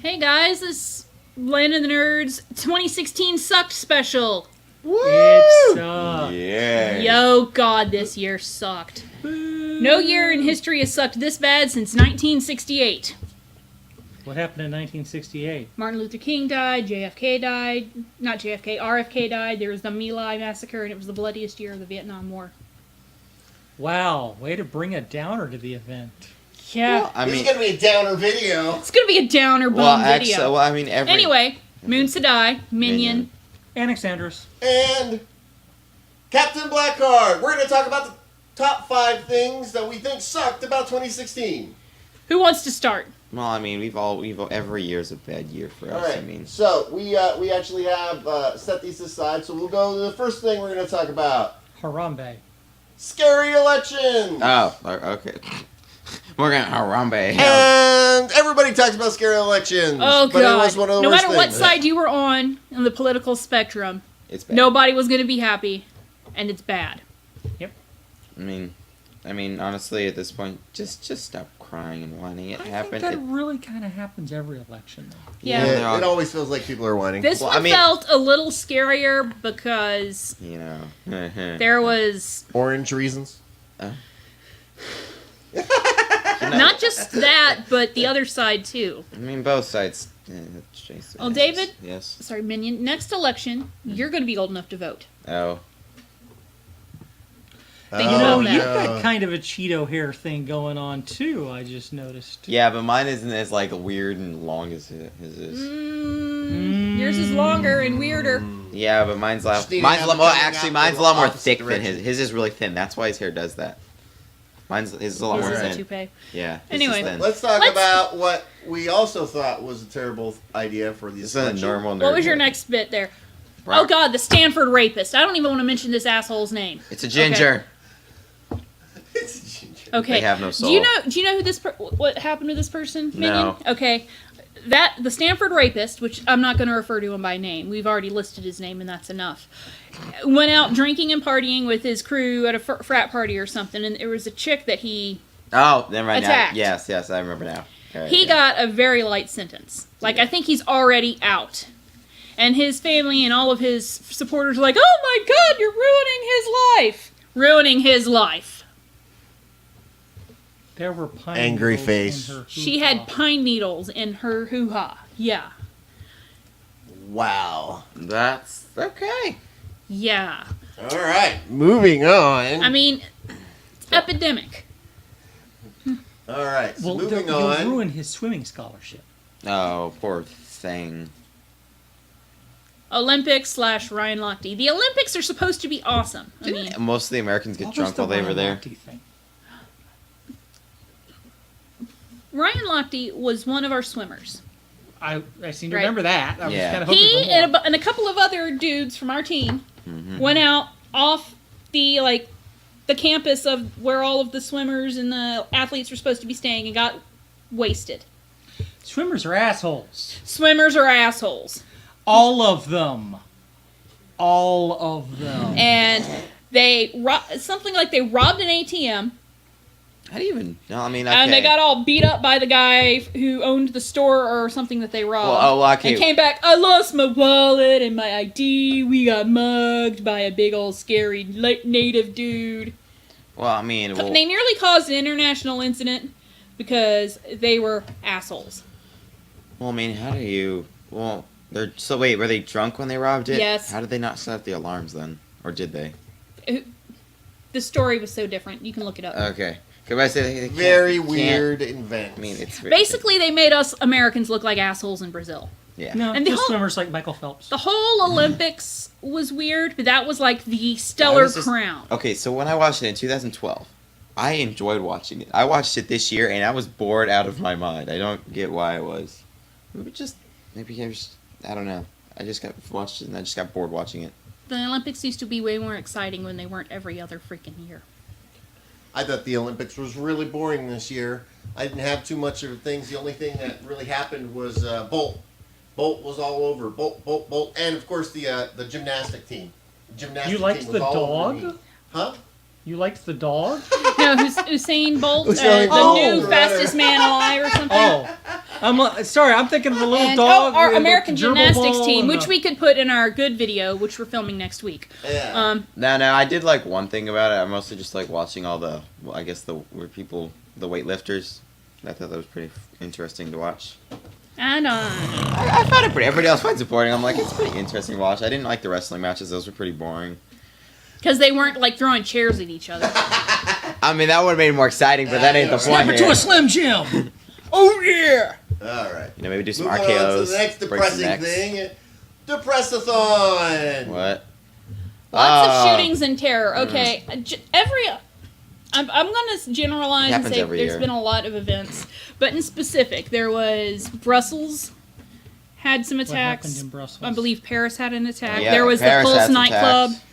Hey guys, this Land of the Nerds 2016 Sucked special. Woo! It sucked. Yeah. Yo, God, this year sucked. No year in history has sucked this bad since 1968. What happened in 1968? Martin Luther King died, JFK died, not JFK, RFK died, there was the My Lai massacre, and it was the bloodiest year of the Vietnam War. Wow, way to bring a downer to the event. Yeah. Well, I This mean, is going to be a downer video. It's gonna be a downer bone video. well, I mean, Anyway, Moon Sedai, Minion. Anexandros. And Captain Blackheart. We're going to talk about the top 5 things that we think sucked about 2016. Who wants to start? well, I mean, every year's a bad year for All us. right. I mean, So we actually have set these aside. So we'll go to the first thing we're going to talk about. Harambe. Scary elections. okay. We're gonna Harambe. And everybody talks about scary elections. Oh, but God. It was one of the No worst matter what things. side you were on the political spectrum, It's bad. nobody was going to be happy, and it's bad. I mean, honestly, at this point, just stop crying and whining. It I happened. think that really kind of happens every election, though. Yeah. Yeah, it always feels like people are whining. This Well, one I mean- felt a little scarier because You know. there was Orange reasons. not just that, but the other side too. I mean, both sides. Jason, Oh, David? Yes. Sorry, Minion. Next election, you're going to be old enough to vote. Oh. Think You Oh, know, no. you've got kind of a Cheeto hair thing going on, too, I just noticed. Yeah, but mine isn't as like weird and long as his is. Yours is longer and weirder. Yeah, but mine's Just need to mine's have a it lot. Well, coming actually, out mine's a the lot more opposite thick than direction. his. His is really thin. That's why his hair does that. His is a lot His more is a thin. toupee. Yeah. his is Anyway. thin. Let's talk Let's- about what we also thought was a terrible idea for the This is a election. normal. What nerd was your joke. next bit there? Rock. Oh, God, the Stanford Rapist. I don't even want to mention this asshole's name. It's a ginger. It's a ginger. Okay. They have no soul. Do you know who this what happened to this person? Minion? No. Okay. The Stanford Rapist, which I'm not going to refer to him by name. We've already listed his name, and that's enough. Went out drinking and partying with his crew at a frat party or something, and there was a chick that he Oh, then right Attacked. now. Yes, I remember now. Alright, he yeah. got a very light sentence. Like, I think he's already out. And his family and all of his supporters are like, oh my God, you're ruining his life. Ruining his life. There were pine Angry needles face. in her She hoo-ha. had pine needles in her hoo-ha. Yeah. Wow. That's okay. Yeah. All right, moving on. I mean, it's epidemic. All right, so Well, moving you'll on. ruin his swimming scholarship. Oh, poor thing. Olympics / Ryan Lochte. The Olympics are supposed to be awesome. I mean, Most of the Americans get What was drunk the while they were there. Ryan Lochte thing? Ryan Lochte was one of our swimmers. I seem to Right. remember that. I was Yeah. kind of hoping He for more. and a couple of other dudes from our team Mhm. went out off the campus of where all of the swimmers and the athletes were supposed to be staying and got wasted. Swimmers are assholes. Swimmers are assholes. All of them. All of them. And they something like they robbed an ATM. How do you even? No, I mean, okay. And they got all beat up by the guy who owned the store or something that they robbed. Well, okay. And came back, I lost my wallet and my ID. We got mugged by a big old scary native dude. Well, I mean, well, They nearly caused an international incident because they were assholes. I mean, how do you? Well, they're so wait. Were they drunk when they robbed it? Yes. How did they not set the alarms then, or did they? The story was so different. You can look it up. Okay. Because I say they can't- Very can't- weird event. I mean, it's Basically, they made us Americans look like assholes in Brazil. yeah. No, And the just whole- swimmers like Michael Phelps. The whole Olympics was weird, but that was like the stellar crown. Okay, so when I watched it in 2012, I enjoyed watching it. I watched it this year, and I was bored out of my mind. I don't get why I was. Maybe I don't know. I just watched it, and I just got bored watching it. The Olympics used to be way more exciting when they weren't every other freaking year. I thought the Olympics was really boring this year. I didn't have too much of things. The only thing that really happened was Bolt. Bolt was all over. Bolt. And, of course, the gymnastic team. You liked team was the all over dog? me. Huh? You liked the dog? No, Usain Bolt, Usain the Bolt. new Right. fastest man alive or something. Sorry, I'm thinking of the little And, dog. our with American the gerbil gymnastics ball team, and which the- we could put in our good video, which we're filming next week. Yeah. No, I did like one thing about it. I mostly just like watching all the, well, I guess the weightlifters. I thought that was pretty interesting to watch. I don't. I found it pretty. Everybody else finds it boring. I'm like, it's pretty interesting to watch. I didn't like the wrestling matches; those were pretty boring. Because they weren't like throwing chairs at each other. I mean, that would have made it more exciting, but that ain't the point Snap it here. to a Slim Jim! Oh, yeah! All right. You know, maybe do some Moving on to RKOs. the next break some depressing necks. thing. Depressathon. What? Lots Oh. of shootings and terror. Okay, I'm going to generalize It and happens say every there's year. been a lot of events, but in specific, there was Brussels had some What happened attacks. in Brussels? I believe Paris had an attack. Yeah, there was Paris the had Pulse some nightclub. attacks.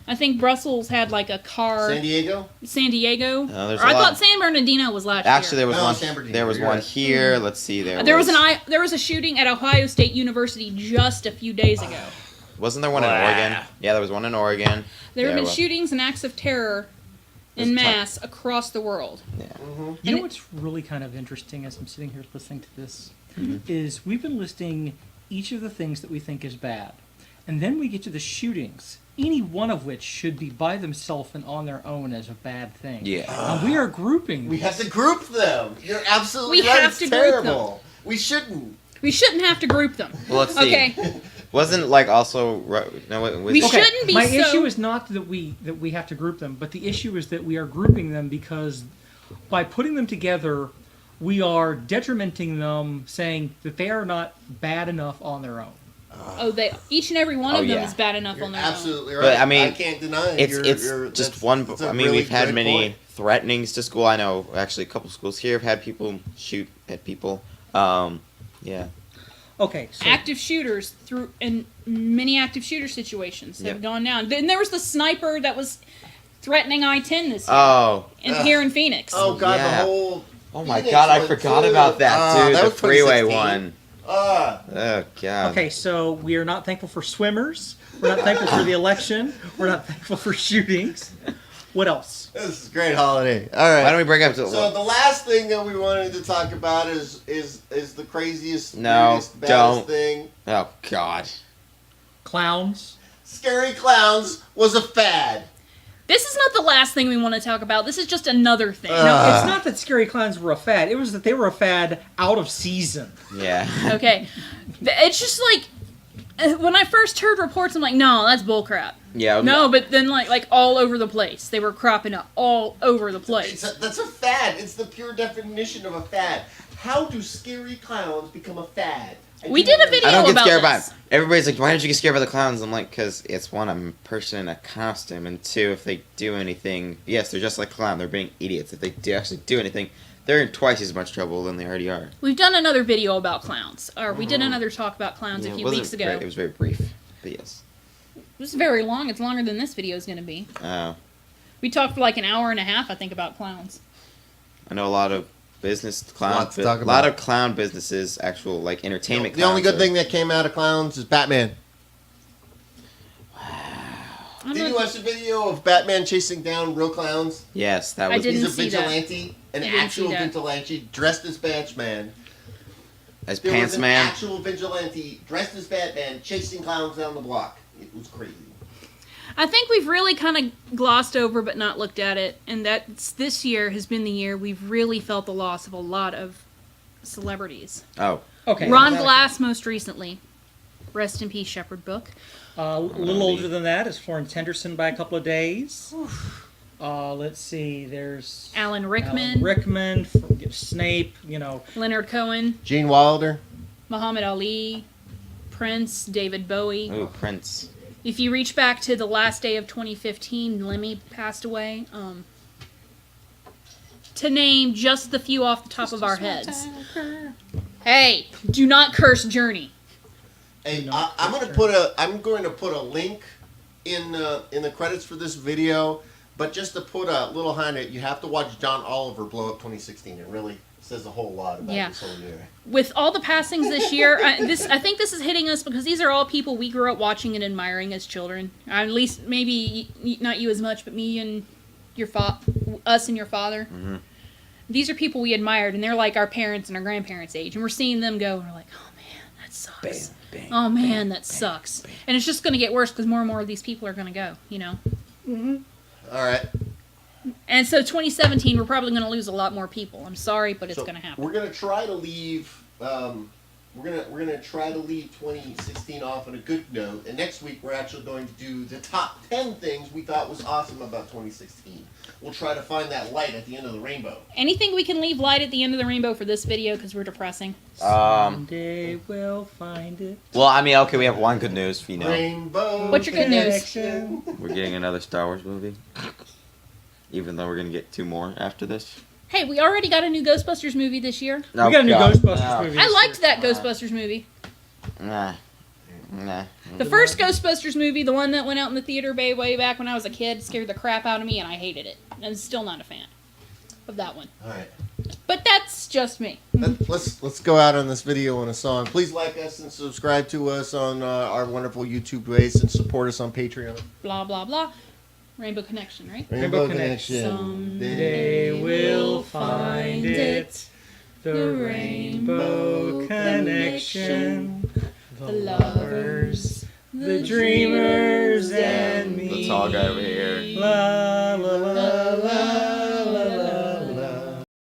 I think Brussels had like a car. San Diego. San Diego. There's Or a I lot. thought San Bernardino was last Actually, year. there was No, one. San Bernardino, There was you're one right. here. Let's see. There was a shooting at Ohio State University just a few days ago. Wasn't there one in Oregon? Yeah, there was one in Oregon. There have been well, shootings and acts of terror There's in a ton- mass across the world. Yeah. You know what's really kind of interesting as I'm sitting here listening to this is we've been listing each of the things that we think is bad. And then we get to the shootings, any one of which should be by themselves and on their own as a bad thing. Yeah. And we are grouping. We have to group them. You're absolutely We right. have It's to group them. terrible. We shouldn't. We shouldn't have to group them. Well, let's see. Okay. Wasn't like also no wait, was We it- shouldn't be My so- issue is not that we have to group them, but the issue is that we are grouping them because by putting them together, we are detrimenting them, saying that they are not bad enough on their own. Oh, each and every one Oh, of them yeah. is bad enough You're on their own. absolutely right. But, I mean, I can't deny it. It's You're- you're- just that's- one. that's a I mean, really we've had good many point. threatenings to school. I know actually a couple schools here have had people shoot at people. Yeah. Okay, so Active shooters in many active shooter situations have Yep. gone down. Then there was the sniper that was threatening I-10 this year Oh. here in Phoenix. Oh God, Yeah. the whole. Oh my Phoenix God! I one, forgot too. about that, dude. That The was freeway 2016. one. Ah. Oh God. okay, so we are not thankful for swimmers. We're not thankful for the election. We're not thankful for shootings. What else? This is a great holiday. All right. Why don't we bring up to So the last thing that we wanted to talk about is the craziest, No, weirdest, baddest don't. thing. Oh God. Clowns. Scary Clowns was a fad. This is not the last thing we want to talk about. This is just another thing. No, it's not that scary clowns were a fad. It was that they were a fad out of season. Yeah. Okay. It's just like when I first heard reports, I'm like, no, that's bullcrap. Yeah. No, but then like all over the place, they were cropping up all over the place. That's a fad. It's the pure definition of a fad. How do scary clowns become a fad? We did a video I don't get about scared by this. it. Everybody's like, why don't you get scared by the clowns? I'm like, because it's one, I'm a person in a costume, and two, if they do anything, yes, they're just like a clown. They're being idiots. If they do actually do anything, they're in twice as much trouble than they already are. We've done another video about clowns, or we did another talk about clowns Yeah, a it few wasn't weeks ago. It was very brief, but yes. This is very long. It's longer than this video is going to be. Oh. We talked for like an hour and a half, I think, about clowns. I know a lot of business clown, Lot to talk a lot about. of clown businesses, actual like entertainment. The only clowns good are- thing that came out of clowns is Batman. I'm Did not- you watch the video of Batman chasing down real clowns? Yes, that I was didn't He's a see that. vigilante, an I didn't actual see that. vigilante dressed as Batman. as There was Pants an Man. actual vigilante dressed as Batman chasing clowns down the block. It was crazy. I think we've really kind of glossed over but not looked at it, and that's this year has been the year we've really felt the loss of a lot of celebrities. Oh, Okay. Ron exactly. Glass, most recently. Rest in peace, Shepherd Book. A little older than that is Florence Henderson by a couple of days. Let's see. There's Alan Rickman, Alan Rickman, Snape. You know, Leonard Cohen, Gene Wilder. Muhammad Ali, Prince, David Bowie. ooh, Prince. If you reach back to the last day of 2015, Lemmy passed away. To name just the few off the top of our heads. Hey, do not curse Journey. Hey, I'm going to put a link in the credits for this video, but just to put a little behind it, you have to watch John Oliver blow up 2016. It really says a whole lot about Yeah. this whole year. With all the passings this year, I think this is hitting us because these are all people we grew up watching and admiring as children. At least maybe not you as much, but me and us and your father. Mhm. These are people we admired, and they're like our parents and our grandparents' age, and we're seeing them go, and we're like, oh man, that sucks. Bang, Oh man, that sucks. And it's just going to get worse because more and more of these people are going to go, you know. All right. And so 2017, we're probably going to lose a lot more people. I'm sorry, but it's So going to happen. We're gonna try to leave. We're gonna try to leave 2016 off on a good note, and next week we're actually going to do the top 10 things we thought was awesome about 2016. We'll try to find that light at the end of the rainbow. Anything we can leave light at the end of the rainbow for this video because we're depressing. Someday we'll find it. Well, I mean, okay, we have one good news for you now. Rainbow. What's your good news? Connection. We're getting another Star Wars movie. Even though we're gonna get 2 more after this. Hey, we already got a new Ghostbusters movie this year. We got a new Ghostbusters No. movie. I this liked year. that Ghostbusters movie. Nah. The first Ghostbusters movie, the one that went out in the theater way back when I was a kid, scared the crap out of me, and I hated it. I'm still not a fan of that one. All right. But that's just me. Let's go out on this video on a song. Please like us and subscribe to us on our wonderful YouTube base and support us on Patreon. Blah, blah, blah. Rainbow Connection, right? Rainbow Connection. Someday we'll find it. The Rainbow Connection. The lovers, the dreamers, and me. The tall guy over here. La la la.